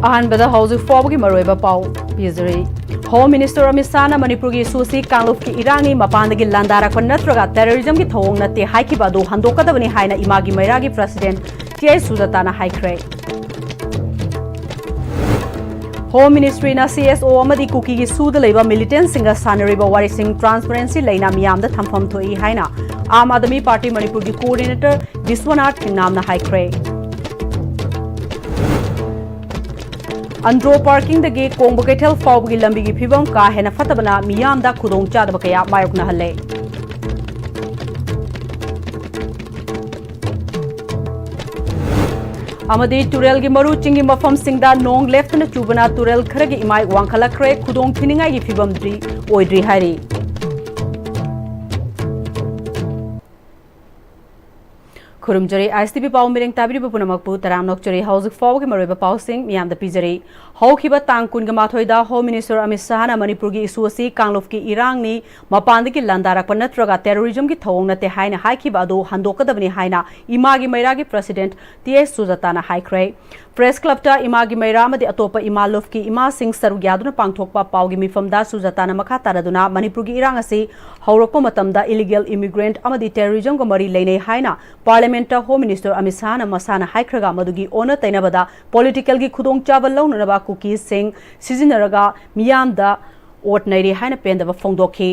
अहानबदा हौजिक फाउबगी मरोइबा पाउ पिजरी home minister Amit Shah Manipur की sushi कांगलुप की इरांगी मपानदगी लांदारकप नत्रगा टेररिज्म की थौंग नते हाइकिबादु हंदोकदबनी हाइना इमागी मैरागी प्रेसिडेंट टीआई सुजाताना हाइख्रे होम मिनिस्ट्री सीएसओ कुकी की सूद लेबा मिलिटेंट सिंगा सानरिबा वारिसिंग ट्रांसपेरेंसी लेना मियामदा थंफम थोई हाइना आम आदमी पार्टी मणिपुर की कोऑर्डिनेटर विश्वनाथ थिंगनामना हाइख्रे अंड्रो पार्किंग दगे कोंग कैथल फाउबगी लंबी की फिबम का हेना फतबना मियामदा खुदोंग चादब कया मायोकना हल्ले अमदी तुरेल की मरु चिंगी मफम सिंगदा नोंग लेफ्टना चुबना तुरेल खरगी इमाई वांखलखरे खुदोंग थिनिंगाई की फिबम द्री ओइद्री हारी खुरुमजरी ISTV पाउ मिरेंग ताबिरी पुनमकपु तराम नोकचरी हौजिक फाउबगी मरोइबा पाउसिंग मियामदा पिजरी हौखिबा तांग कुनगा माथोइदा होम मिनिस्टर अमित शाह मणिपुर की इशू असि कांगलुप की इरांगनी मपानदगी लांदारकप नत्रगा टेररिज्म की थौंग नते हाइना हाइखिबा अदु हंदोकदबनी हाइना इमागी मैरागी प्रेसिडेंट टीआई सुजाताना हाइख्रे प्रेस क्लबता इमागी मैरा अमदी अतोपा इमालुफ की इमा सिंह सरुग यादुना पांगथोकपा पाउगी मिफमदा सुजाताना मखा तारदुना मणिपुर की इरांग असि हौरकपा मतमदा इलीगल इमिग्रेंट अमदी टेररिज्म को मरी लेने हाइना parliament home minister Amit Shah मसाना हाइख्रगा मदुगी ओना तैनबदा पॉलिटिकल की खुदोंग चाबल लौननबा कुकीज सिंह सिजिनरगा मियामदा ओट नैरी हाइना पेंदबा फोंदोखी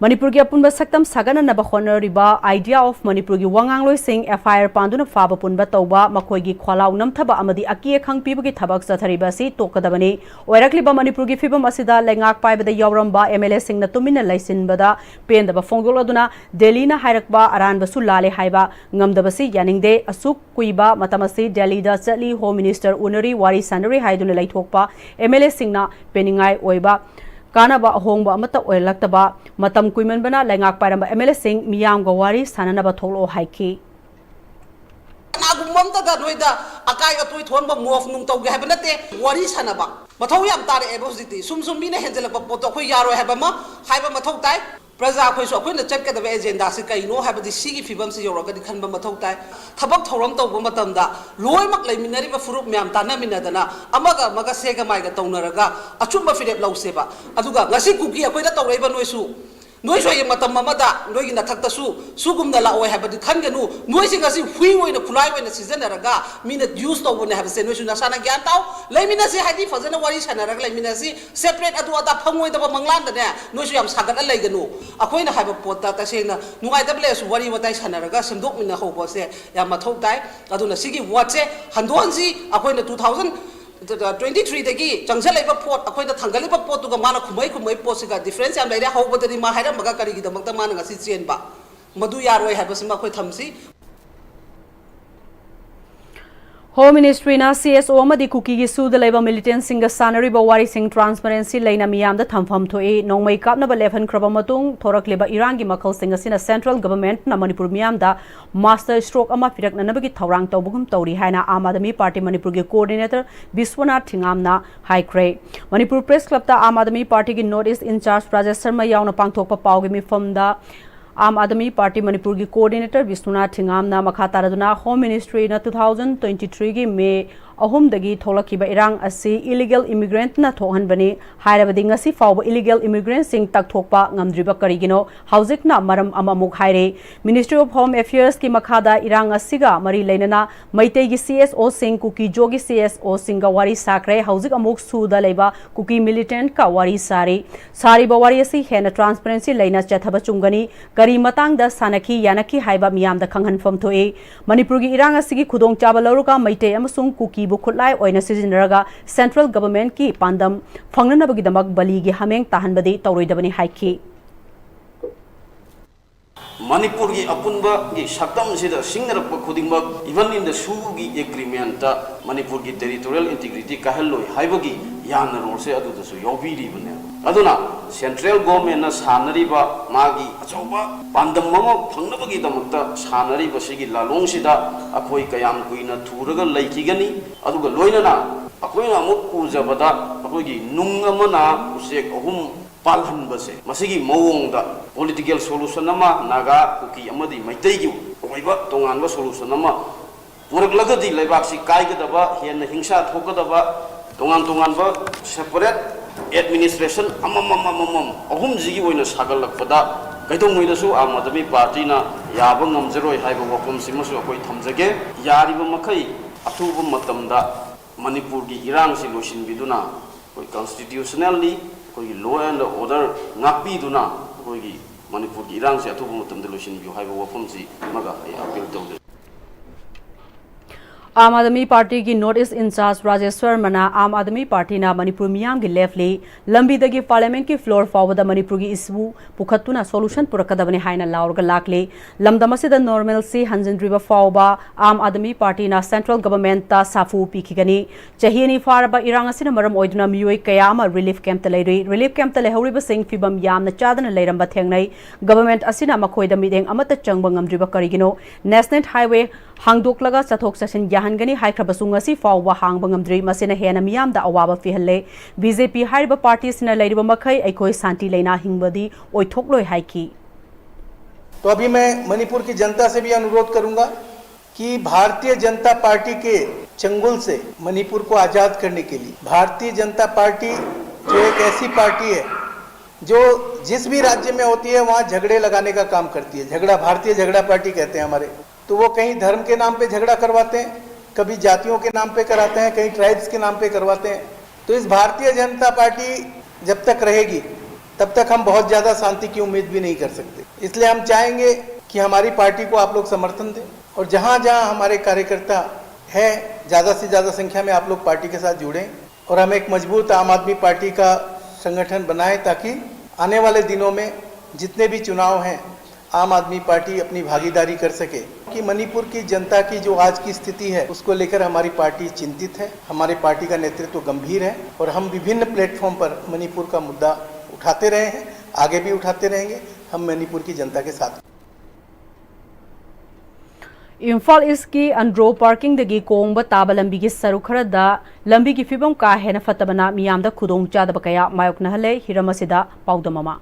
मणिपुर की अपुनब सक्तम सागननब होनरिबा आइडिया ऑफ मणिपुर की वांगांगलोई सिंह एफआईआर पांदुना फाब पुनब तौबा मखोई ख्वालाउ नमथब अमदी अकी खंग पीबगी थबक चथरिबसी तोकदबनी ओइरक्लिबा मणिपुर की फिबम असिदा लेंगाक पाइबदा यौरंबा एमएलए सिंह तुमिन लैसिनबदा पेंदब फोंदोलदुना दिल्लीना हाइरकबा अरानबसु लाले हाइबा ngamdabasi yaningde asuk kuiba matamasi Delhi da chali home minister unari wari sanari haiduna laithokpa MLA singna peningai oiba kanaba ahongba amata oilaktaba matam kuimanbana lengak paramba MLA sing miyam ga wari sananaba tholo haiki nagumamta ga noida akai ga toi thonba move nung tawge habanate wari sanaba mathau yam tare ebositi sum bina henjelaba poto khoi yaro habama haiba mathau tai प्रजा अखोइसु अखोइना चटकदब agenda से कइनो हाबदि सिगी फिबम से योरगदि खनबा मथौ ताइ थबक थौरम तौबा मतमदा लोइमक लैमिनरिबा फुरुप ma'am तानामिनदना अमगा मगा सेगा Maiga तौनरगा अचुम्बा फिरेप लौसेबा अदुगा ngasi cookie अखोइदा तौरैबा नोइसु नोइसु ये मतम ममदा नोइगी नथक्तसु सुगुमना लाओय हाबदि खनगनु नोइसि ngasi हुइ ओइना खुलाइ ओइना सिजनरगा मिना use तौबने हाबसे नोइसु नसाना ज्ञान ताउ लैमिनसि हाइदि फजना वारि सनरगा लैमिनसि सेपरेट अदु अदा फंगोइदबा मंगलांदने नोइसु याम सागत लैगनु अखोइना हाइबा पोता तसेना नुगाइदबलेसु वारि वताइ सनरगा समदोकमिना होबसे याम मथौ ताइ अदुना सिगी वाटसे हंदोनसि अखोइना 2023 दगी चंगसलेबा पोट अखोइना थंगलेबा पोतुगा माना खुमै पोसिगा डिफरेंस याम लैरे हौबदरि मा हाइरमगा करिगिदमक्ता माना ngasi चेनबा मदु यारोय हाइबसिमा अखोइ थमसि होम मिनिस्ट्री CSO कुकी की सूद लेबा मिलिटेंट सिंग सानरिबा वारी सिंग ट्रांसपेरेंसी लेना मियामदा थंफम थोई नोंमै कापनबा लेफन क्रबा मतुंग थोरकलेबा इरांगी मखल सिंग असिना सेंट्रल गवर्नमेंट ना मणिपुर मियामदा मास्टर स्ट्रोक अमा फिरकननबगी थौरांग तौबगुम तौरी हाइना आम आदमी पार्टी मणिपुर के कोऑर्डिनेटर विश्वनाथ थिंगामना हाइक्रे मणिपुर प्रेस क्लब ता आम आदमी पार्टी की north east incharge Rajesh Sharma यावना पांगथोकपा पाउगी मिफमदा आम आदमी पार्टी मणिपुर की कोऑर्डिनेटर विश्वनाथ थिंगामना मखा तारदुना होम मिनिस्ट्री 2023 की मे अहुमदगी थोलखिबा इरांग असि इलीगल इमिग्रेंट ना थोहनबनी हाइरबदि ngasi फाउब इलीगल इमिग्रेंट सिंग तकथोकपा ngamdriba करिगिनो हाउजिकना मरम अमामुक हाइरे मिनिस्ट्री ऑफ होम अफेयर्स की मखादा इरांग असिगा मरी लेनना मैतै की CSO सिंग कुकी जोगी CSO सिंग वारी साखरे हाउजिक अमुक सुदा लेबा कुकी मिलिटेंट का वारी सारी बवारी असि हेना ट्रांसपेरेंसी लेना चथबा चुंगनी करी मतांगदा सानखी यानखी हाइबा मियामदा खंगहनफम थोए मणिपुर की इरांग असिगी खुदोंग चाबा लौरुका मैतै अमसुंग कुकी बुखुलाई ओइना सिजिनरगा सेंट्रल गवर्नमेंट की पांदम फंगनबगिदमक बलीगी हमेंग ताहनबदी तौरोइदबनी हाइखी मणिपुर की अपुनबा की शक्तम सिदा सिंगरप खुदिंगबक इवन इन द सूगी एग्रीमेंट मणिपुर की टेरिटोरियल इंटीग्रिटी कहलोय हाइबगी यान रोल से अदुदसु योबिरिबने अदुना सेंट्रल गवर्नमेंट ना सानरिबा मागी अचौबा पांदम मम फंगनबगी दमकता सानरिबा सिगी लालोंगसिदा अखोई कयाम कुइना थुरगा लैखिगनी अदुगा लोइनना अखोइना अमुक उजबदा अखोइगी नुंग अमना उसेक अहुम पालहन बसे मसिगी मवोंगदा पॉलिटिकल सोल्यूशन अमा नागा कुकी अमदी मैतैगी ओइबा तोंगानबा सोल्यूशन अमा पुरगलगदी लेबाक्सी काइगदबा हेन हिंसा थोकदबा तोंगान बा सेपरेट एडमिनिस्ट्रेशन अहम जिगी ओइना सागलकपदा कैदोंगैदसु आम आदमी पार्टी ना याब ngamजरोय हाइबो वफमसिमसु अखोय थमजगे यारिबो मखै अथुबो मतमदा मणिपुर की इरांग से लोसिनबिदुना कोई कॉन्स्टिट्यूशनली कोई लॉ एंड ऑर्डर नापीदुना कोई मणिपुर की इरांग से अथुबो मतमदा लोसिनबियो हाइबो वफमसि मगा अपील तौदे आम आदमी पार्टी की नॉर्थ ईस्ट इंचार्ज राजेश्वर मना आम आदमी पार्टी ना मणिपुर मियाम की लेफ्टली लंबी दगी पार्लियामेंट की फ्लोर फावदा मणिपुर की इशू पुखत्तुना सोल्यूशन पुरकदबने हाइना लाउरगा लाकले लमदम असिदा नॉर्मल से हंजनद्रिबा फावबा आम आदमी पार्टी ना सेंट्रल गवर्नमेंट ता साफु पिखिगनी चहिनी फारबा इरांग असिना मरम ओइदुना मियोय कयामा रिलीफ कैंप ता लेरि रिलीफ कैंप ता लेहौरिबा सिंग फिबम यामना चादना लेरंबा थेंगनै गवर्नमेंट असिना मखोयदा मिदेंग अमता चंगबा ngamdriba करिगिनो नेशनल हाईवे हांगदोकलगा चथोक चसिन याहनगनी हाइख्रबसु ngasi फावबा हांगबा ngamdri masina hena miyamda awaba fihalle BJP हारिबा पार्टी सिना लेरिबा मखै अखोय शांति लेना हिंगबदी ओइथोकलोय हाइकी। तो अभी मैं मणिपुर की जनता से भी अनुरोध करूंगा कि भारतीय जनता पार्टी के चंगुल से मणिपुर को आजाद करने के लिए भारतीय जनता पार्टी जो एक ऐसी पार्टी है जो जिस भी राज्य में होती है वहाँ झगड़े लगाने का काम करती है। झगड़ा भारतीय झगड़ा पार्टी कहते हैं हमारे। तो वो कहीं धर्म के नाम पे झगड़ा करवाते हैं, कभी जातियों के नाम पे कराते हैं, कहीं ट्राइब्स के नाम पे करवाते हैं। तो इस भारतीय जनता पार्टी जब तक रहेगी तब तक हम बहुत ज़्यादा शांति की उम्मीद भी नहीं कर सकते। इसलिए हम चाहेंगे कि हमारी पार्टी को आप लोग समर्थन दें और जहाँ जहाँ हमारे कार्यकर्ता हैं ज़्यादा से ज़्यादा संख्या में आप लोग पार्टी के साथ जुड़ें और हम एक मजबूत आम आदमी पार्टी का संगठन बनाएं ताकि आने वाले दिनों में जितने भी चुनाव हैं आम आदमी पार्टी अपनी भागीदारी कर सके। कि मणिपुर की जनता की जो आज की स्थिति है उसको लेकर हमारी पार्टी चिंतित है। हमारी पार्टी का नेतृत्व गंभीर है और हम विभिन्न प्लेटफॉर्म पर मणिपुर का मुद्दा उठाते रहे हैं, आगे भी उठाते रहेंगे। हम मणिपुर की जनता के साथ। इम्फाल ईस्ट की अंड्रो पार्किंग दगी कोंग ताब लंबी की सरुक खरदा लंबी की फिबम का हेन फतबना मियामदा खुदोंग चादब कया मायोकनहले हिरम असिदा पाउदममा।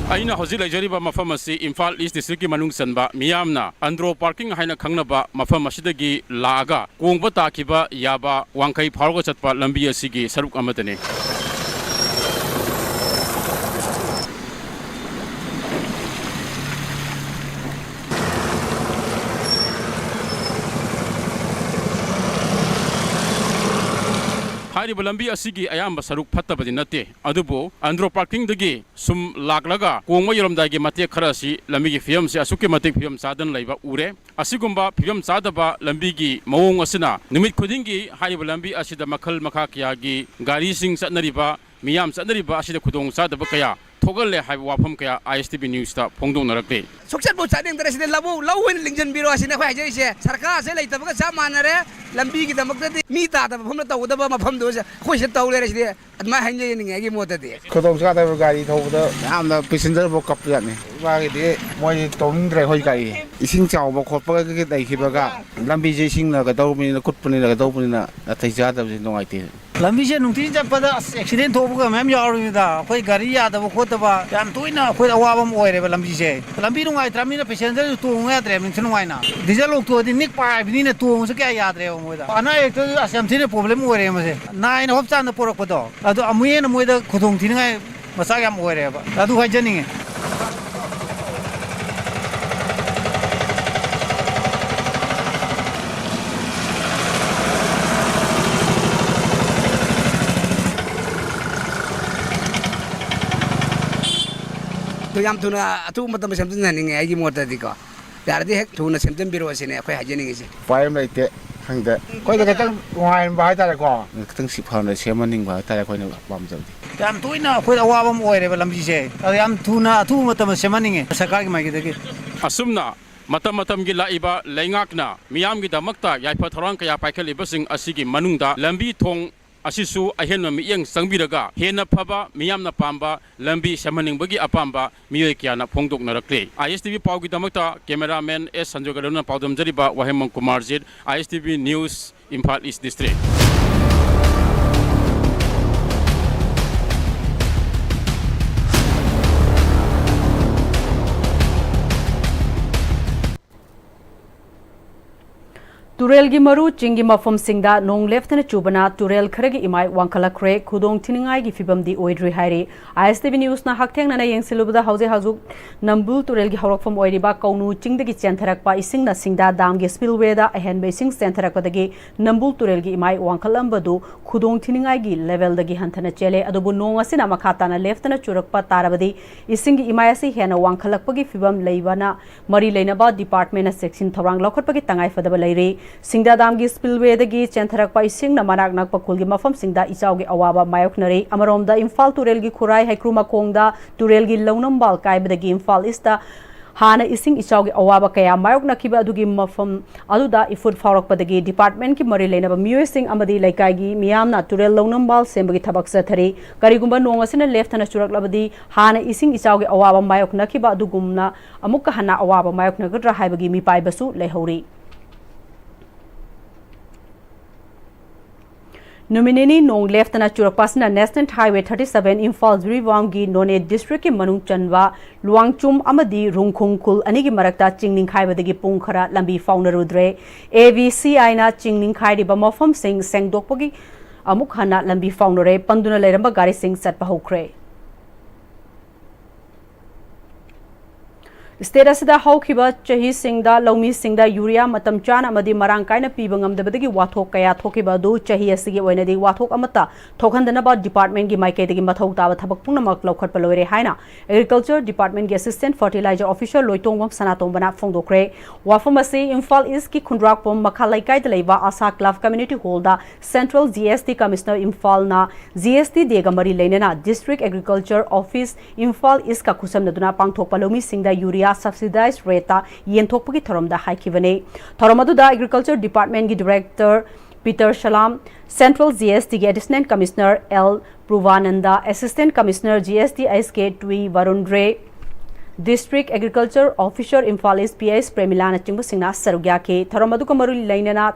अइना हौजिक लैजरिबा मफम असि इम्फाल ईस्ट डिस्ट्रिक्ट की मनुंग सनबा मियामना अंड्रो पार्किंग हाइना खंगनबा मफम असिदगी लागा कोंगबा ताखिबा याबा वांखै फारगो चटपा लंबी असिगी सरुक अमतने। हारिब लंबी असिगी अयाम सरुक फत्तबदि नते अदुबो अंड्रो पार्किंग दगी सुम लाकलगा कोंगमा यरमदागी मते खरासी लंबी की फियम से असुके मते फियम सादन लैबा उरे असिगुम्बा फियम सादबा लंबी की मवोंग असना निमित खुदिंगी हारिब लंबी असिदा मखल मखा कियागी गाड़ी सिंग सतनरिबा मियाम सतनरिबा असिदा खुदोंग सादबा कया थोगले हाइब वाफम कया ISTV न्यूज़ ता फोंगदोंनरक्ते सुक्सत बो चानिंग तरह से लव लिंजन बिरो असिने खै जैसे सरकार से लेतबगा सा मानरे लंबी की दमकते मी तादब फम तौदबा मफम दो खोइ से तौले रसिदे अदमा हंजे निंगे मोतदे खुदोंग चादब गाड़ी थौबदा यामना पैसेंजर बो कप जाने बागीदि मोय तौनिंद्रे होय गाड़ी इसिंग चावबा खोपगा के दैखिबगा लंबी जे इसिंग ना गदौबनि कुटपनि ना गदौबनि ना अतै जादब जे नोंगाइते लंबी से नुंती चपदा एक्सीडेंट थोबगा मैम यावरिदा कोई गाड़ी यादब खोतबा याम तोइना कोई अवाबम ओइरेबा लंबी से लंबी नुंगाइत्रामिना पैसेंजर तोंग याद्रे मिन नुंगाइना डीजल लोक्तोदि निक पाइबनिना तोंग से क्या याद्रे मोइदा अना एक तो असमथिने प्रॉब्लम ओइरे मसे नाइन होप चान पोरकपदो अदो अमुयेन मोइदा खुदोंग थिनगाय मसा याम ओइरेबा अदु हाइजनिंगे तो याम थुना अथु मतम सेमजन हनिंगे आइगी मोतदि को यारदि हेक थुना सेमजन बिरो असिने अखै हाइजनिंगे से पाइम लाइते खंगदे कोइ गतंग वाइन बाय तारे को गतंग सिफाउन सेमनिंग बाय तारे कोइ बामजबदि याम तोइना कोइ अवाबम ओइरेबा लंबी से याम थुना अथु मतम सेमनिंगे सरकार की माइगदगी असुमना मतम मतम की लाइबा लैंगाकना मियाम की दमकता याइफा थौरांग कया पाइखलिबसिंग असिगी मनुंगदा लंबी थोंग असिसु अहेन मियंग संबिरगा हेन फबा मियामना पांबा लंबी सेमनिंगबगी अपांबा मियोय क्याना फोंगदोकनरक्ले ISTV पाउगी दमकता कैमरामैन एस संजोगरना पाउदमजरिबा Wahengbam Kumarjit ISTV news Imphal east district. Turel gi maru chingi mafam singda nong leftana chubana turel kharagi imai wankhalakre khudong thiningai gi fibam di oidri hairi ISTV news na haktheng na yengsilubada hauze hazuk nambul turel gi hawrakfam oiriba kaunu chingdagi chentharakpa ising na singda dam gi spillway da ahen basing centharakpadagi nambul turel gi imai wankhalambadu khudong thiningai gi level dagi hanthana chele adubu nong asina makhata na leftana churakpa tarabadi ising gi imai asi hena wankhalakpagi fibam leibana mari leinaba department na section thorang lokhatpagi tangai fadaba leire Singda dam gi spillway dagi chentharakpa ising na manak nakpa kulgi mafam singda ichau gi awaba mayoknari amaromda Imphal turel gi khurai haikruma kongda turel gi launambal kaibadagi Imphal ista hana ising ichau gi awaba kaya mayokna kiba adugi mafam aduda ifut faurakpadagi department ki mari leinaba miyoi sing amadi laikai gi miyamna turel launambal sembagi thabak sathari karigumba nong asina left na churaklabadi hana ising ichau gi awaba mayokna kiba adugumna amukka hana awaba mayokna gadra haibagi mi paibasu leihori Nominini nong left na churakpasna National Highway 37 Imphal Zuriwamgi None District ki manung chanwa Luangchum amadi Rungkhung Khul anigi marakta chingning khaibadagi pung khara lambi faunarudre AVCI na chingning khairiba mafam sing sengdokpagi amuk hana lambi faunare panduna leiramba gari sing satpa hokre State asida hawkiba chahi singda laumi singda urea matam chana amadi marang kaina piba ngamdabadagi wathok kaya thokiba du chahi asigi oinadi wathok amata thokhandana ba department gi maikaidagi mathau taba thabak pungnamak laukhatpa loire haina agriculture department gi assistant fertilizer officer loitongwam sanatombana phongdokre wafamasi Imphal East ki khundrak pom makhalai kaida leiba asa club community hall da central GST commissioner Imphal na GST dega mari leinena district agriculture office Imphal East ka khusamna duna pangthokpa laumi singda urea subsidized rate yenthokpagi thoramda haikibane thoromaduda agriculture department gi director Peter Shalam central GST gi assistant commissioner L Pruvananda assistant commissioner GST SK Twi Varundre district agriculture officer Imphal East PS Premilana chingbu singna sarugya ke thoromadu kamaru lainana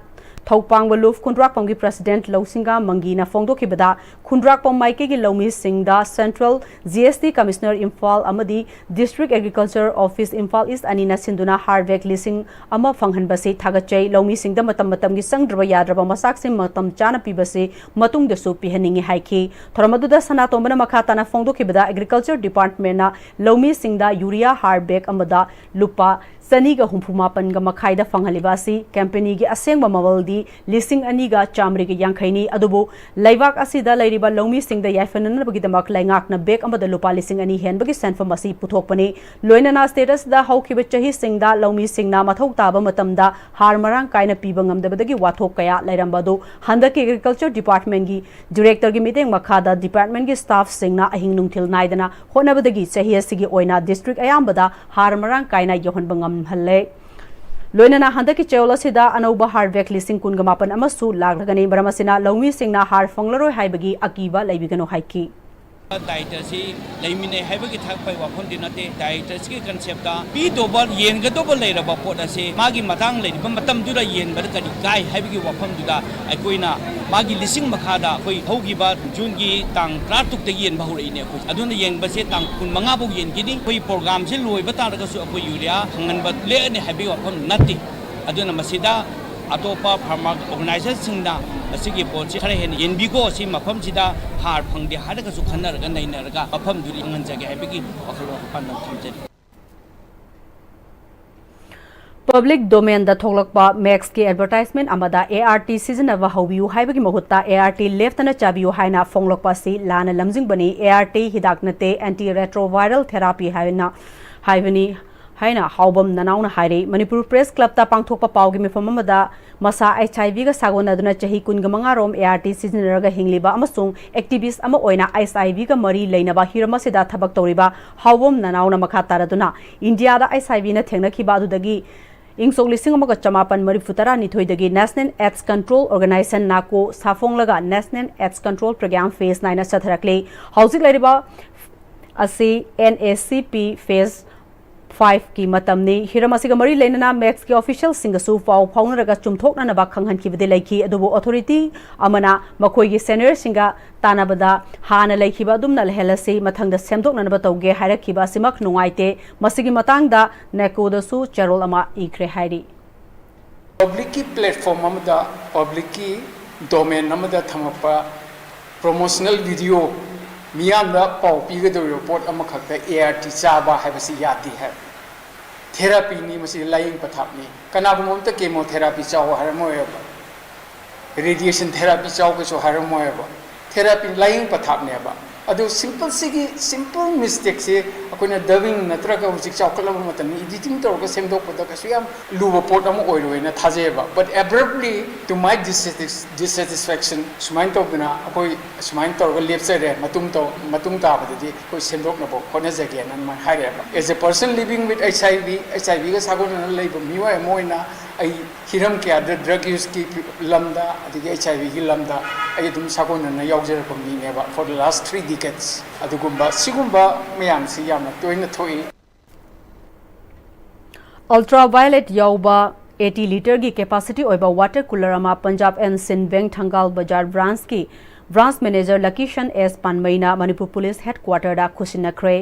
Thopang Waluf Kundrak Pamgi President Lausinga Mangina Fongdo Kibada Kundrak Pam Maike gi Laumi Singda Central GST Commissioner Imphal Amadi District Agriculture Office Imphal East Anina Sinduna Harvek Lising Ama Fanghan Base Thagachai Laumi Singda Matam Matam gi Sangdraba Yadraba Masak Sim Matam Chana Pibase Matung de Su Pihaningi Haiki Thoramaduda Sanatombana Makhatana Fongdo Kibada Agriculture Department na Laumi Singda Urea Harvek Amada Lupa Saniga Humpumapan ga Makhaida Fanghalibasi Company gi Asengba Mawaldi Lising Aniga Chamri gi Yankhaini adubu Laivak asida lairiba Laumi Singda Yaifanana bagidamak laingak na bek amada lupa lising ani henbagi senfam asi puthokpani loinana status da haukiba chahi singda Laumi Singna mathau taba matamda har marang kaina piba ngamdabadagi wathok kaya lairambadu handaki agriculture department gi director gi meeting makhada department gi staff singna ahing nungthil naidana honabadagi chahi asigi oina district ayambada har marang kaina yohanbangam halle Loinana handaki cheola sida anauba harvek lising kungamapan amasu lagragani baramasina Laumi Singna har fanglaro haibagi akiba laibigano haiki Director si laimine haibagi thakpai wafon dinate director si concept da pi dobar yen ga dobar leiraba pot ase magi matang leiriba matam dura yen bar kadi kai haibagi wafon duda aikoina magi lising makhada koi hogiba june gi tang tratuk te yen bahur ine koi aduna yen base tang kun manga bu yen gidi koi program si loiba ta daga su akoi urea hangan bat le ne habi wafon nati aduna masida atopa farmer organizer singda asigi pot si khare hen yen bigo si mafam sida har phangde hadaga su khannar ga naina ga mafam duri nganjage habigi akhlo panna thamjari Public domain da thoglakpa max ki advertisement amada ART season of haubiu haibagi mahutta ART left na chabiu haina fonglakpa si lana lamjing bani ART hidaknate anti retroviral therapy haivani haina haubam nanauna haire Manipur Press Club ta pangthokpa paugi mifam amada masa HIV ga sagona duna chahi kungamanga rom ART season raga hingliba amasung activist ama oina HIV ga mari leinaba hirama sida thabak toriba haubam nanauna makha taraduna India da HIV na thengna khiba adudagi Ingsok lising amaga chamapan marifutara nithoidagi National AIDS Control Organization nako safonglaga National AIDS Control Program Phase 9 satharakle housing lariba asi NACP Phase 5 ki matamni hiramasiga mari leinana max ki official singasu pau phaunaraga chumthokna na ba khanghan ki bide laiki adubu authority amana makoi gi senior singa tanabada hana laikhiba dumna lehelasi mathangda semdokna na ba tauge hairakhiba simak nungaite masigi matangda nekodasu charol ama ikre hairi public की platform अमदा public की domain अमदा थमपा promotional video मियामदा पाउ पीगदो pot अमखक्ता ART चाबा हाइबसी यादी है therapy नी मसी lying पथापनी कनागुमत chemotherapy चाव हरमोयब radiation therapy चाव के हरमोयब therapy lying पथापनेब अदो simple mistake से अखोना डबिंग नत्रगा हुजिक चावकलब मतनी एडिटिंग तौरगा सेमदोकपदा कसु याम लुब पोट अम ओइरोयना थाजेबा but abruptly to my dissatisfaction सुमाइन तौबना अखोय सुमाइन तौरगा लेप्चरे मतुंग ताबदि कोई सेमदोकनबो होनजगे नन हाइरेबा as a person living with HIV गा सागोना लेब मिवा मोइना आई हिरम क्या ड्रग यूज की लमदा अदि HIV की लमदा आई दुम सागोना यावजरको मीनेबा फॉर द लास्ट 3 decades अदुगुम्बा सिगुम्बा मयाम सि यामना तोइना थोइ अल्ट्रावायलेट यौबा 80 लीटर की कैपेसिटी ओइबा वाटर कूलर अमा Punjab and Sindh bank Thangal Bazar branch की ब्रांच मैनेजर लकीशन एस पानमईना मणिपुर पुलिस हेडक्वार्टर दा खुसिनख्रे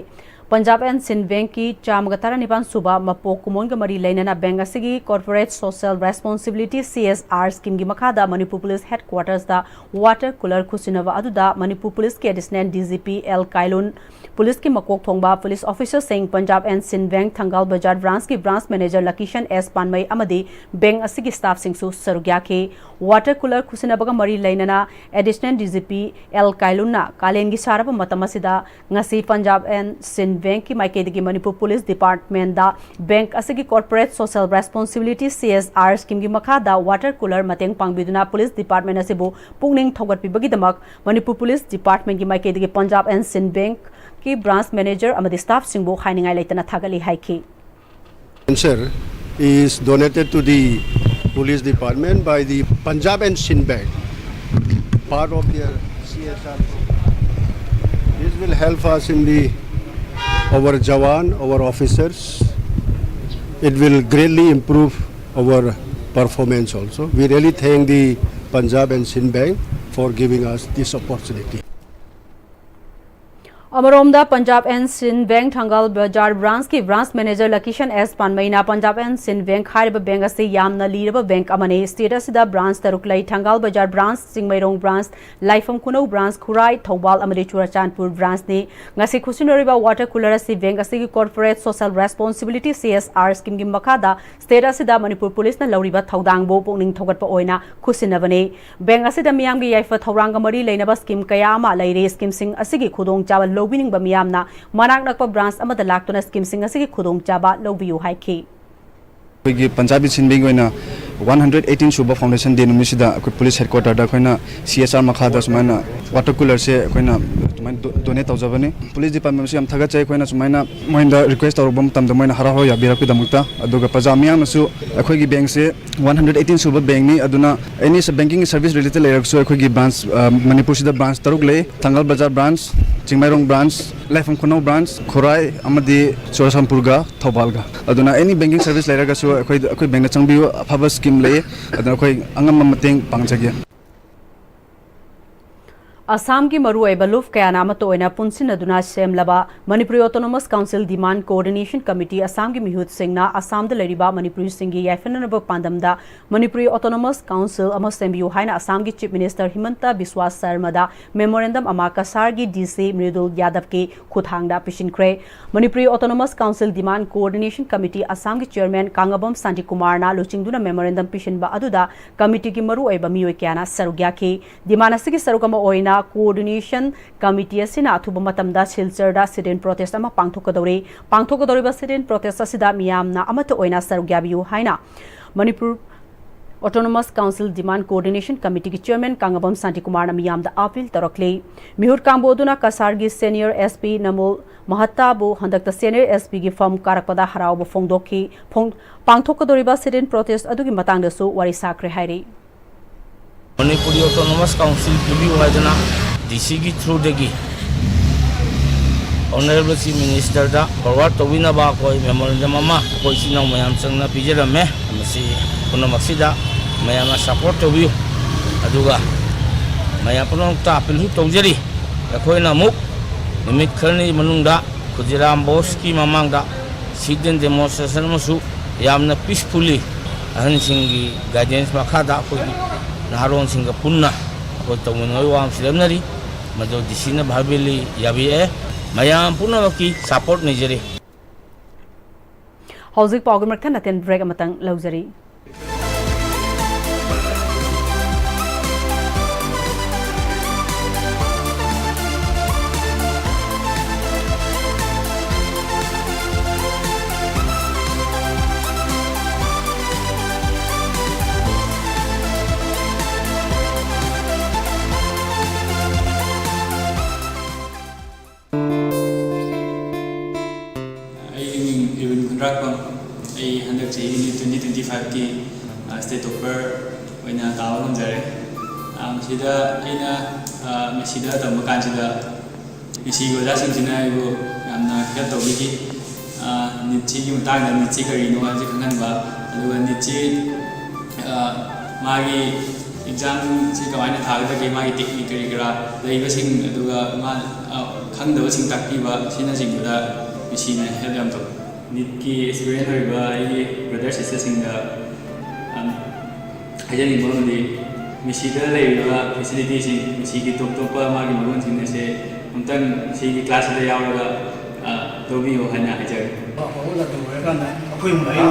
पंजाब एंड सिंध बैंक की 419 सुबा मपो कुमोन मरी लेना बैंक की corporate social responsibility CSR scheme की मखादा मणिपुर पुलिस हेडक्वार्टर्स दा वाटर कूलर खुसिनवा अदुदा मणिपुर पुलिस के एडिशनल DGP L काइलुन पुलिस की मकोक थोंबा police officer Singh Punjab and Sindh bank Thangal Bazar branch की ब्रांच मैनेजर लकीशन एस पानमई अमदी बैंक की स्टाफ सिंह सरुग्या के वाटर कूलर खुसिनबगा मरी लेना एडिशनल DGP L काइलुन कालेन की सारब मतम ngasi Punjab and Sindh bank की माइकेदगी मणिपुर पुलिस डिपार्टमेंट दा बैंक की corporate social responsibility CSR scheme की मखादा वाटर कूलर मतंग पांगबिदुना पुलिस डिपार्टमेंट असिबु पुंगनिंग थौगटपिबगीदमक मणिपुर पुलिस डिपार्टमेंट की माइकेदगी पंजाब एंड सिंध बैंक की ब्रांच मैनेजर अमदी स्टाफ सिंबु हाइनिंगाई लेतना थागली हाइकी Answer is donated to the police department by the Punjab and Sindh Bank, part of their CSR. This will help us in our Jawan, our officers. It will greatly improve our performance also. We really thank the Punjab and Sindh Bank for giving us this opportunity. अमरोमदा Punjab and Sindh bank Thangal Bazar branch की branch manager Lakishan S पानमईना Punjab and Sindh bank हारिब bank असे यामना लीरब bank अमने state असिदा branch तरुक लई थंगाल बाजार ब्रांच सिंगमैरोंग ब्रांच लाइफम खुनौ ब्रांच खुराई थौबाल अमरे चुराचांदपुर ब्रांच ने ngasi खुसिनरिबा वाटर कूलर असे बैंक असे की corporate social responsibility CSR scheme की मखादा स्टेट असिदा मणिपुर पुलिस न लौरिबा थौदांगबो पुंगनिंग थौगटपा ओइना खुसिनबने बैंक असिदा मियामगी याइफा थौरांग मरी लेनबा स्कीम कया अमा लैरे स्कीम सिंग असिगी खुदोंग चावल लौबिनिंग बमियामना मनाक नकपा ब्रांच अमदा लाक्तुना स्कीम सिंग असिगी खुदोंग चाबा लौबियु हाइकी पंजाबी सिंध बैंक 118 सुबह फाउंडेशन डे नुमिसिदा पुलिस हेडक्वार्टर दा अखोइना CSR मखादा सुमाइना वाटर कूलर से अखोइना डोनेट तौजबने पुलिस डिपार्टमेंट से हम थगा चाइ अखोइना सुमाइना मोइंदा रिक्वेस्ट तौरबम तमदा मोइना हराहो याबिरक दमुक्ता अदुगा पजामियामसु अखोइगी बैंक से 118 सुबह बैंक नि अदुना एनी बैंकिंग सर्विस रिलेटेड लेरकसु अखोइगी ब्रांच मणिपुर सिदा ब्रांच तरुक ले थंगाल बाजार ब्रांच चिंगमाइरोंग ब्रांच लाइफम खुनौ ब्रांच खुराई अमदी चोरसमपुरगा थौबालगा अदुना एनी बैंकिंग सर्विस लेरकसु अखोइ बैंक चंगबियो अफाबा स्कीम ले अदुना अखोइ अंगम मतेंग पांगजगे असम की मरुआइबा लुफ कयानामत ओइना पुनसिनदुना सेमलबा Manipuri autonomous council demand coordination committee Assam की मिहुत सिंगना असम द लरिबा मणिपुरी सिंगी याइफननब पांदमदा मणिपुरी ऑटोनोमस काउंसिल अमो सेम्बियु हाइना असम की chief minister Himanta Biswa शर्मादा memorandum अमा कसार की DC मृदुल यादव के खुथांगदा पिशिनख्रे Manipuri autonomous council demand coordination committee Assam की चेयरमैन कांगबम शांति कुमार ना लुचिंगदुना मेमोरेंडम पिशिनबा अदुदा कमिटी की मरुआइबा मियोय क्याना सरुग्याखी डिमांड असगी सरुकमा ओइना कोऑर्डिनेशन कमिटी असिना अथुबा मतमदा सिलचरदा सिडेन प्रोटेस्ट अमा पांगथोकदौरिबा सिडेन प्रोटेस्ट असिदा मियामना अमत ओइना सरुग्याबियु हाइना Manipur autonomous council demand coordination committee की चेयरमैन कांगबम शांति कुमार मियामदा अपील तौरक्ले मिहुर कांगबोदुना कसारगी सीनियर SP नमोल महताबु हंदकता सीनियर SP की फॉर्म कारकपदा हराव फोंदोखी पांगथोकदौरिबा सिडेन प्रोटेस्ट अदुगी मतंगदसु वारी साख्रे हाइरे मणिपुरी ऑटोनोमस काउंसिल की वाइजना DC की थ्रू देगी ऑनरेबल चीफ मिनिस्टर दा फॉरवर्ड तौबिनबा कोई मेमोरेंडम अमा कोई सिनाव मयाम संगना पिजरमे मसी पुनमक्सिदा मयाम सपोर्ट तौबियु अदुगा मयाम पुनमक्ता अपील तौजरी अखोइना मुक निमित खरनी मनुंगदा खुजिराम बोस की ममांगदा सिडन डेमोन्स्ट्रेशन मसु यामना पीसफुली ꯑꯍꯟꯁꯤꯡꯒꯤ ꯒꯥꯏꯗꯦꯟꯁ ꯃꯈꯥꯗ ꯑꯩꯈꯣꯏꯒꯤ ꯅꯍꯥꯔꯣꯟꯁꯤꯡꯒ ꯄꯨꯟꯅ ꯑꯩꯈꯣꯏ ꯇꯧꯃꯤꯟꯅꯕꯒꯤ ꯋꯥ ꯁꯤꯔꯝꯅꯔꯤ ꯃꯗꯨ ꯗꯤꯁꯤꯅ ꯚꯥꯕꯤꯜꯂꯤ ꯌꯥꯕꯤꯑꯦ ꯃꯌꯥꯝ ꯄꯨꯝꯅꯃꯛꯀꯤ ꯁꯄꯣꯔꯠ ꯅꯤꯖꯔꯤ ꯍꯧꯖꯤꯛ ꯄꯥꯎꯒꯤ ꯃꯔꯛꯇ ꯅꯇꯦꯟ ꯕ꯭ꯔꯦꯛ ꯑꯃꯇꯪ ꯂꯧꯖꯔꯤ हंदक चही 2025 की स्टेट टॉपर ताब गमजरे तम कानसीद ओजासिंगसिना हेल्प तौबी नीची की नीची करीनो खनब नीची मागी एग्जाम से कमायन थागदगे मागी टेक्निक करी करा लेबसिंग खंगदबसिंग ताकीब सिनासिंगदा मिसीना हेल्प याम तौ नीट की एक्सपीरियंस होइबा आई ब्रदर सिस्टर सिंगा हाजनी मोदी मिसीदा लेबा फैसिलिटी सिंग मिसी की टॉप टॉप मागी मगन सिंग से हमतन सी की क्लास दे यावगा तोबियो हना हाजर बहुला तो होगा ना अखोय मुलाई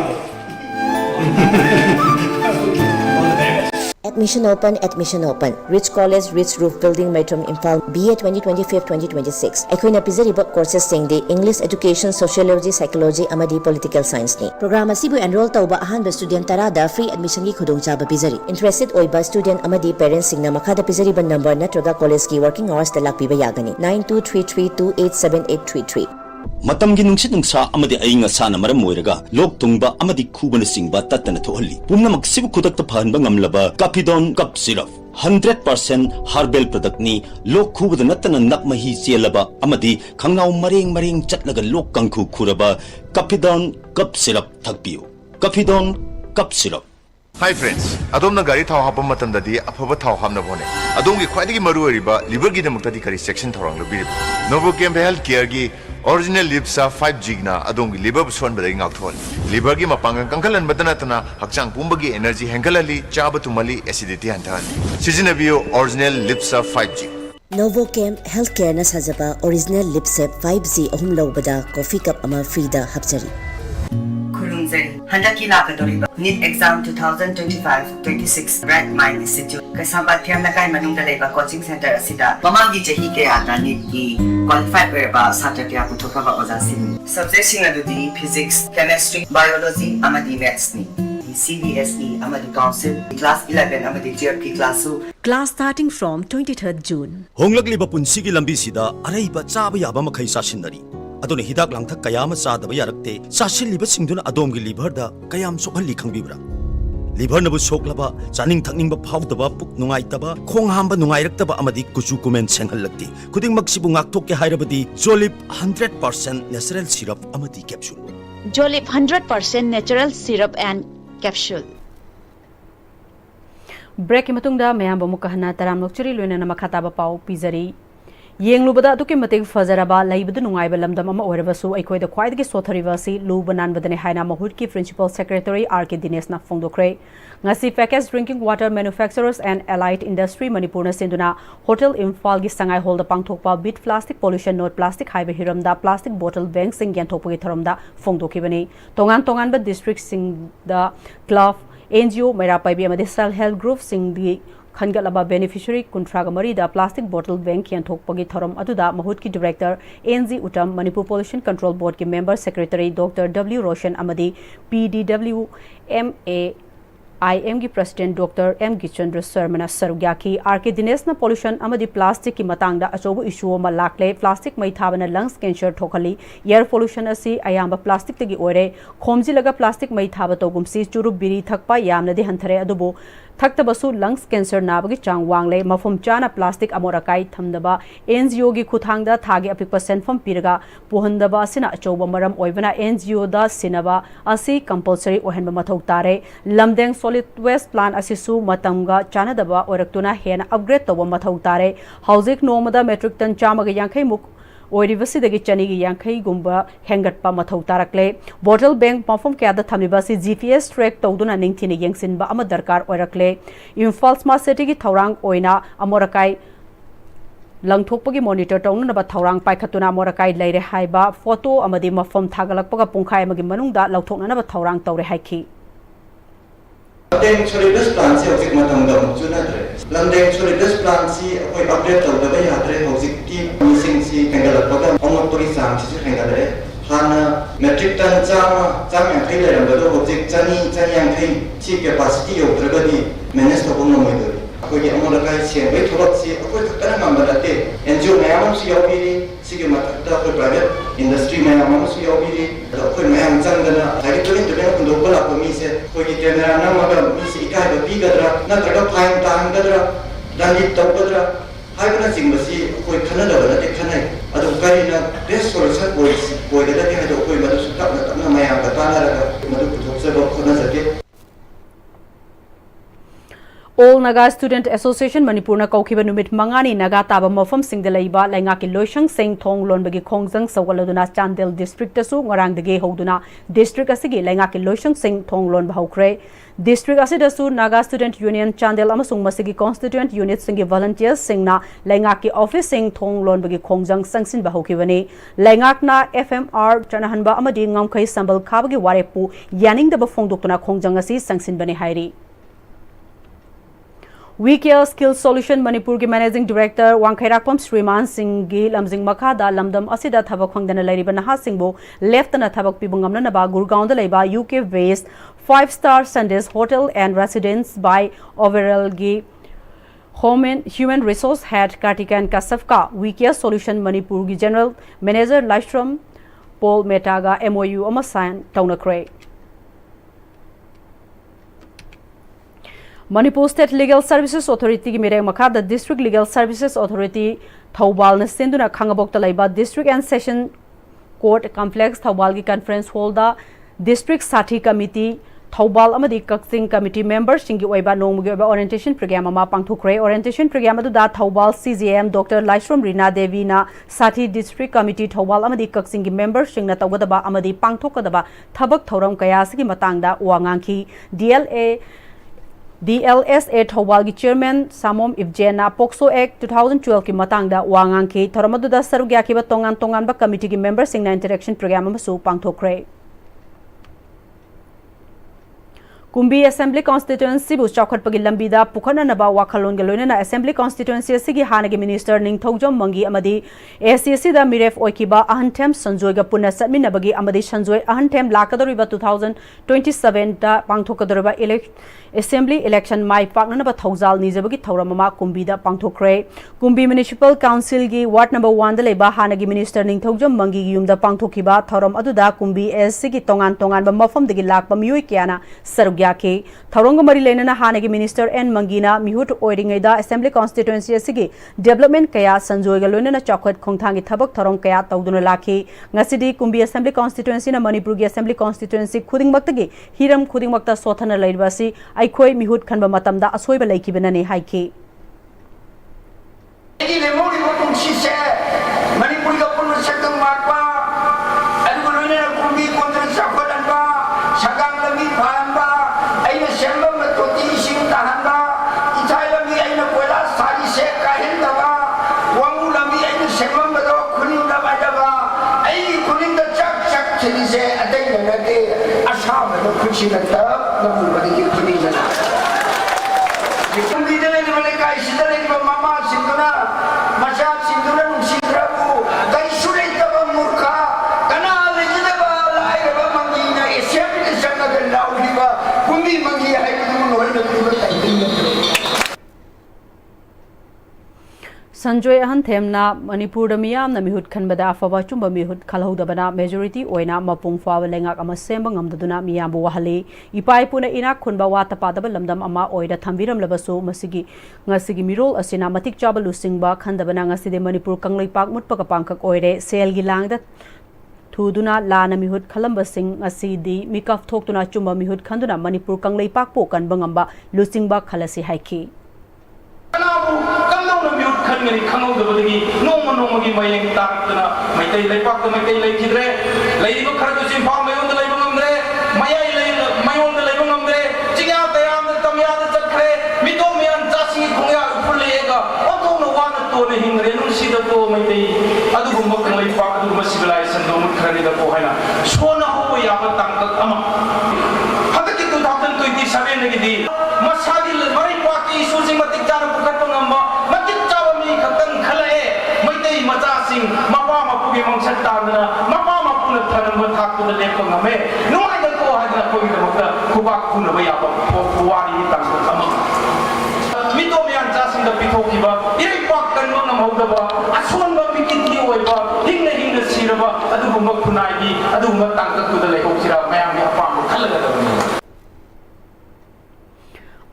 Admission open. Rich College, Rich Roof Building, Maitram, Imphal, BA 2025-2026. Aikoina pizariba courses singdi English Education, Sociology, Psychology, amadi Political Science ni. Program asibu enroll tauba ahanba student tarada free admission gi khudongchaba pizari. Interested oiba student amadi parents singna makhada pizariba number natraga college ki working hours da lakpiba yagani 9233287833. मतमगी नुंसित नुंसा अमदि अइंग असाना मरम मोइरगा लोक तुंगबा अमदि खुबन सिंगबा तत्तना थोहल्ली पुमनमक सिबु खुदक्ता फहनबा ngamlaba Capidon Cup Syrup 100% herbal product ni lok khubada natana nakmahi chelaba amadi khangnaw mareng chatlaga lok kangkhu khuraba Capidon Cup Syrup thakpiu Capidon Cup Syrup. Hi friends, adom na gari thau hapam matam dadi afaba thau hamna bone. Adom gi khwaidagi maru ariba liver gi namukta di kari section thorang lobi. Novocam Health Care gi original lipsa 5G na adom gi liver buson badai ngak thol. Liver gi mapangang kangkalan badana tana hakchang pumbagi energy hengalali chaba tumali acidity hantan. Season bio original lipsa 5G. Novocam Health Care na sajaba original lipsep 5G ahum lobada coffee cup ama free da hapchari. Handaki lakadoriba NEET exam 2025-26 Red Mine Institute kasabat thiam na kai manung daleba coaching center asida pamagi jahi ke ata NEET ki qualified weba satya puthokra ba ojasin subject sing adudi physics chemistry biology amadi maths ni CBSE amadi council class 11 amadi GRP class Class starting from 23rd June. Honglakliba punsigi lambi sida araiba chaba yaba makhai sasinari adone hidak langthak kayama sadaba yarakte sasilliba singduna adomgi liver da kayam sokhalli khangbibra liver nabu soklaba chaning thakningba phawdaba puk nungaitaba khong hamba nungairaktaba amadi kuchu kumen senghallakti kuding maksibu ngaktokke hairabadi Jolip 100% natural syrup amadi capsule Jolip 100% natural syrup and capsule Break matungda mayam bamu kahna taram lokchuri loina namakhataba pau pizari Yenglubada to Kimatic Fazaraba, Laibud Nungai Lamdam Orevasu, Equa the Quiet Sotarivasi, Lubanan with the Haina Mahutki Principal Secretary Arke Dinesna Fondokre. Ngasi Fekas Drinking Water Manufacturers and Allied Industry Manipurna Sinduna, Hotel Imphal Gisangai Hold the Pangtokpa, Bit Plastic Pollution Note Plastic Highway Hiramda, Plastic Bottle Bank Sing Yantopuitaramda, Fondokibani, Tongan District Sing the Clough, NGO, Merapai Medical Health Group Sing the Khangalaba beneficiary Kuntragamari the plastic bottle bank yan thokpagi thoram aduda mahutki director NG Utam Manipur Pollution Control Board ki member secretary Dr. W Roshan Amadi PDW MAIM ki president Dr. M Gichandra Sarmana Sarugyaki RK Dinesna pollution amadi plastic ki matangda achobu issue ma lakle plastic mai thabana lungs cancer thokali air pollution asi ayamba plastic tagi oire khomji laga plastic mai thaba togumsi churu biri thakpa yamna de hanthare adubu Thaktabasu lungs cancer nabagi chang wangle mafum chana plastic amorakai thamdaba NGO gi khuthangda thagi apikpa senfam piraga puhandaba sina achoba maram oibana NGO da sinaba asi compulsory ohenba mathau tare lamdeng solid waste plant asisu matamga chanadaba oraktuna hena upgrade toba mathau tare hauzik nomada metric ton chamaga yankai muk ओरिबसिदगी चनीगी यांखई गुंबा हेंगटपा मथौ तारकले bottle bank मफम क्यादा थमिबासी जीपीएस ट्रैक तौदुना निंगथिने यंगसिनबा अमा दरकार ओइरकले इम्फाल स्मार्ट सिटी की थौरांग ओइना अमोरकाई लंगथोकपगी मॉनिटर तौननबा थौरांग पाइखतुना मोरकाई लेरे हाइबा photo अमदी मफम थागलकपगा पुंखाय अमगी मनुंगदा लौथोकननबा थौरांग तौरे हाइखी Lambdeng Solidus Plan si hojik matangda mukjuna dre. Lambdeng Solidus Plan si akoi update tawda ya dre hojik ki missing si kengalakpaga amot puri sam si kengalare. Hana metric ton jam yang kai le rambado hojik chani yang kai si capacity yogdragadi manage tobong na moidori. Akoi ki amot kai si bai thorot si akoi thakana mambalate NGO mayam si yobiri si ke matakta akoi private industry mayam si yobiri akoi mayam changdana thagi turin turin kundokala ko mi se koi ki camera na maga mi se ikai ba pi gadra na traga fine tan gadra dandi tau gadra hai kana singbasi akoi khana da na te khanai adu kari na best solution koi gada ke hado koi madu sukta na mayam ka tana ra madu puthokse ba khona jate All Naga Student Association Manipurna Kaukiba Numit Mangani Naga Taba Mofam Singdalaiba Langaki Loishang Sing Thong Lonbagi Khongjang Sawaladuna Chandel District Tasu Ngarang Dege Hoduna District Asigi Langaki Loishang Sing Thong Lon Bahokre District Asidasu Naga Student Union Chandel Amasung Masigi Constituent Unit Singi Volunteers Singna Langaki Office Sing Thong Lonbagi Khongjang Sangsin Bahokibani Langakna FMR Chanahanba Amadi Ngamkai Sambal Kabagi Warepu Yaning the Bafongdukuna Khongjang Asi Sangsin Bani Hairi We Care Skill Solution Manipur ki Managing Director Wangkhairakpam Sriman Singh gi lamjing makhada lamdam asida thabak khongdana lairiba naha singbo left na thabak pibungamna na ba Gurgaon da leiba UK based 5-star Sundays Hotel and Residence by overall gi Human Resource Head Kartikan Kasafka We Care Solution Manipur gi General Manager Lashram Paul Metaga MOU ama sign taunakre Manipur State Legal Services Authority ki mereng makha the District Legal Services Authority Thawbal na senduna khangabok talaiba District and Session Court Complex Thawbal ki Conference Hall da District Sati Committee Thawbal amadi Kaksing Committee members singi oiba nongmugi oiba orientation program ama pangthokre orientation program adu da Thawbal CGM Dr. Laishram Rina Devi na Sati District Committee Thawbal amadi Kaksing ki members singna tawgadaba amadi pangthokadaba thabak thoram kaya sigi matangda wangangki DLSA Thawbal ki Chairman Samom Ivjena Pokso Act 2012 ki matangda wangangki thoramadu sarugya ki ba tongan ba committee ki members singna interaction program amasu pangthokre Kumbi Assembly Constituency bu chawkhatpagi lambida pukhana naba wakhalon ge loina Assembly Constituency sigi hanagi Minister Ningthaujom Mangi amadi ACC da Miref oikiba ahantem Sanjoy ga punna satminabagi amadi Sanjoy ahantem lakadoriba 2027 da pangthokadoriba Assembly election mai paknanaba thaujal nijabagi thauramama Kumbi da pangthokre Kumbi Municipal Council gi Ward number 1 da leba hanagi Minister Ningthaujom Mangi gi yumda pangthokiba thauram aduda Kumbi SC gi tongan ba mafam dagi lakpa miyoi kyana sarugya ke thauronga mari lenana hanagi Minister N Mangina mihut oiringaida Assembly Constituency asigi development kaya Sanjoy ga loinana chakhat khongthangi thabak thorong kaya tawduna lakhi ngasidi Kumbi Assembly Constituency na Manipur gi Assembly Constituency khudingmaktagi hiram khudingmakta sothana laibasi aikhoi mihut khanba matamda asoiba laikibana haiki Manipur ga pun sakang makpa adu loine Kumbi kontra sakwadan ba sagang lami phamba aina sembam toti sing tahan ba ichai lami aina koila sari se kahin da ba wangu lami aina sembam ba khuning da ba ai khuning da chak chili se adai na ke asam da khushi na ta na mu ba ki khuning na Kumbi de le bale kai sidale ba mama sinduna masha sinduna sidrabu kai sure ta ba murkha kana le jida ba lai ba mangi na esem de sanna de laudi ba Kumbi mangi hai du no le du tai Sanjoy ahan themna Manipur da miyam na mihut khanbada afawa chumba mihut khalhodabana majority oina mapung fawa lengak ama semba ngamdaduna miyam bu wahali ipai puna ina khunba wa tapadaba lamdam ama oida thambiram labasu masigi ngasigi mirol asina matik chaba lusingba khandabana ngaside Manipur kanglaipak mutpaka pangkak oire selgi langda thuduna lana mihut khalamba sing asidi mikaf thoktuna chumba mihut khanduna Manipur kanglaipak po kanbangamba lusingba khalasi haiki ꯃꯤꯍꯨꯠ ꯈꯟꯒꯅꯤ ꯈꯪꯍꯧꯗꯕꯗꯒꯤ ꯅꯣꯡꯃ ꯒꯤ ꯃꯌꯦꯡ ꯇꯥꯔꯛꯇꯅ ꯃꯩꯇꯩ ꯂꯩꯄꯥꯛꯇ ꯃꯩꯇꯩ ꯂꯩꯈꯤꯗ꯭ꯔꯦ ꯂꯩꯔꯤꯕ ꯈꯔꯗꯨ ꯆꯤꯡꯐꯥ ꯃꯌꯣꯟꯗ ꯂꯩꯕ ꯉꯝꯗ꯭ꯔꯦ ꯃꯌꯣꯟꯗ ꯂꯩꯕ ꯉꯝꯗ꯭ꯔꯦ ꯆꯤꯡꯌꯥ ꯇꯌꯥꯝꯗ ꯇꯝꯌꯥꯗ ꯆꯠꯈ꯭ꯔꯦ ꯃꯤꯇꯣꯞ ꯃꯌꯥꯝ ꯆꯥꯁꯤꯡꯒꯤ ꯈꯣꯡꯌꯥ ꯎꯐꯨꯜꯂꯛꯑꯒ ꯑꯣꯟꯊꯣꯛꯅ ꯋꯥꯅ ꯇꯣꯟꯅ ꯍꯤꯡꯈ꯭ꯔꯦ ꯅꯨꯡꯁꯤꯗꯀꯣ ꯃꯩꯇꯩ ꯑꯗꯨꯒꯨꯝꯕ ꯀꯪꯂꯩꯄꯥꯛ ꯑꯗꯨꯒꯨꯝꯕ ꯁꯤꯚꯤꯂꯥꯏꯖꯦꯁꯟꯗꯣ ꯃꯨꯠꯈ꯭ꯔꯅꯤꯗꯀꯣ ꯍꯥꯏꯅ ꯁꯣꯟꯅ ꯍꯧꯕ ꯌꯥꯕ ꯇꯥꯡꯀꯛ ꯑꯃ ꯍꯟꯗꯛꯀꯤ 2027ꯗꯒꯤꯗꯤ ꯃꯁꯥꯒꯤ ꯃꯔꯩꯄꯥꯛꯀꯤ ꯏꯁꯨꯁꯤꯡ ꯃꯇꯤꯛ ꯆꯥꯅ ꯄꯨꯈꯠꯄ ꯉꯝꯕ ꯃꯇꯤꯛ ꯆꯥꯕ ꯃꯤ ꯈꯛꯇꯪ ꯈꯜꯂꯛꯑꯦ ꯃꯩꯇꯩ ꯃꯆꯥꯁꯤꯡ ꯃꯄꯥ ꯃꯄꯨꯒꯤ ꯃꯪꯁꯠ ꯇꯥꯗꯅ ꯃꯄꯥ ꯃꯄꯨꯅ ꯊꯅꯝꯕ ꯊꯥꯛꯇꯨꯗ ꯂꯦꯞꯄ ꯉꯝꯃꯦ ꯅꯨꯡꯉꯥꯏꯗꯀꯣ ꯍꯥꯏꯗꯅ ꯑꯩꯈꯣꯏꯒꯤꯗꯃꯛꯇ ꯈꯨꯕꯥꯛ ꯈꯨꯅꯕ ꯌꯥꯕ ꯋꯥꯔꯤ ꯇꯥꯡꯀꯛ ꯑꯃ ꯃꯤꯇꯣꯞ ꯃꯌꯥꯝꯆꯥꯁꯤꯡꯗ ꯄꯤꯊꯣꯛꯈꯤꯕ ꯏꯔꯩꯄꯥꯛ ꯀꯟꯕ ꯉꯝꯍꯧꯗꯕ ꯑꯁꯣꯟꯕ ꯃꯤꯀꯤꯠꯀꯤ ꯑꯣꯏꯕ ꯍꯤꯡꯅ ꯁꯤꯔꯕ ꯑꯗꯨꯒꯨꯝꯕ ꯈꯨꯟꯅꯥꯏꯒꯤ ꯑꯗꯨꯒꯨꯝꯕ ꯇꯥꯡꯀꯛꯇꯨꯗ ꯂꯩꯍꯧꯁꯤꯔ ꯃꯌꯥꯝꯒꯤ ꯑꯄꯥꯝꯕ ꯈꯜꯂꯒꯗꯕꯅꯤ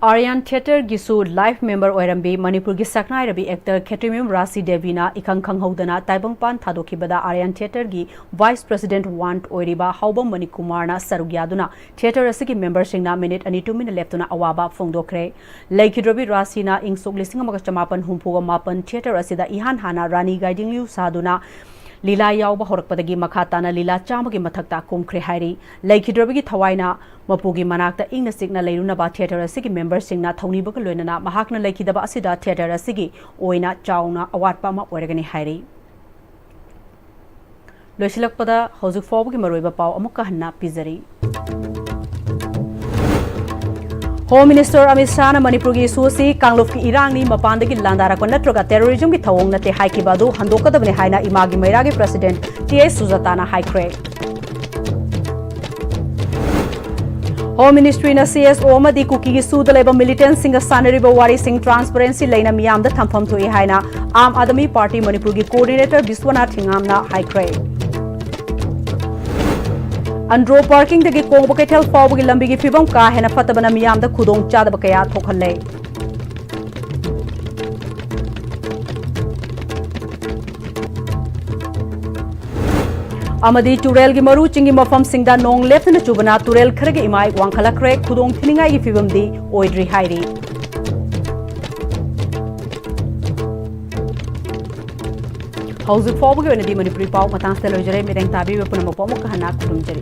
Aryan Theatre Gisu live member Oirambi Manipur gi Saknai Rabi actor Khetimim Rasi Devina Ikang Kanghodana Taibangpan Thadokibada Aryan Theatre gi Vice President Want Oiriba Haubam Manikumarna Sarugyaduna Theatre asigi member singna minute ani 2 minute leftuna awaba fongdokre Laikidrobi Rasina Ingsok lising amagachamapan humpuga mapan theatre asida ihan hana Rani guiding you saduna Lila yauba horakpadagi makhatana lila chamagi mathakta kumkhre hairi Laikidrobi thawaina Mapugi manakta ingna signa leiruna ba theatre asigi member singna thoni baka loinana mahakna laikidaba asida theatre asigi oina chauna awatpa ma oiragani hairi Loisilakpada hozuk fobugi maroiba pau amukka hanna pizari Home Minister Amit Shah na Manipur gi isusi Kangluf ki irang ni mapandagi landara ko natroga terrorism ki thawong na te haiki badu handokadabne haina imagi mairagi president T.S. Sujatana haikre Home Ministry na CSO amadi kuki gi sudaleba militant singa sanariba wari sing transparency leina miyam da thampham thoi haina Aam Admi Party Manipur gi coordinator Biswanath Hingamna haikre Andro parking dagi kong buketel fawgi lambi gi fibam ka hena fatabana miyam da khudong chadaba kaya thokhalle Amadi Turel gi maru chingi mafam singda nong left na chubana Turel khrage imai wangkhala kre khudong thininga gi fibam di oidri hairi Hauzik fobugi wena di Manipuri pau matang stelo jere mereng tabi we punama pomo kahana kudum jeri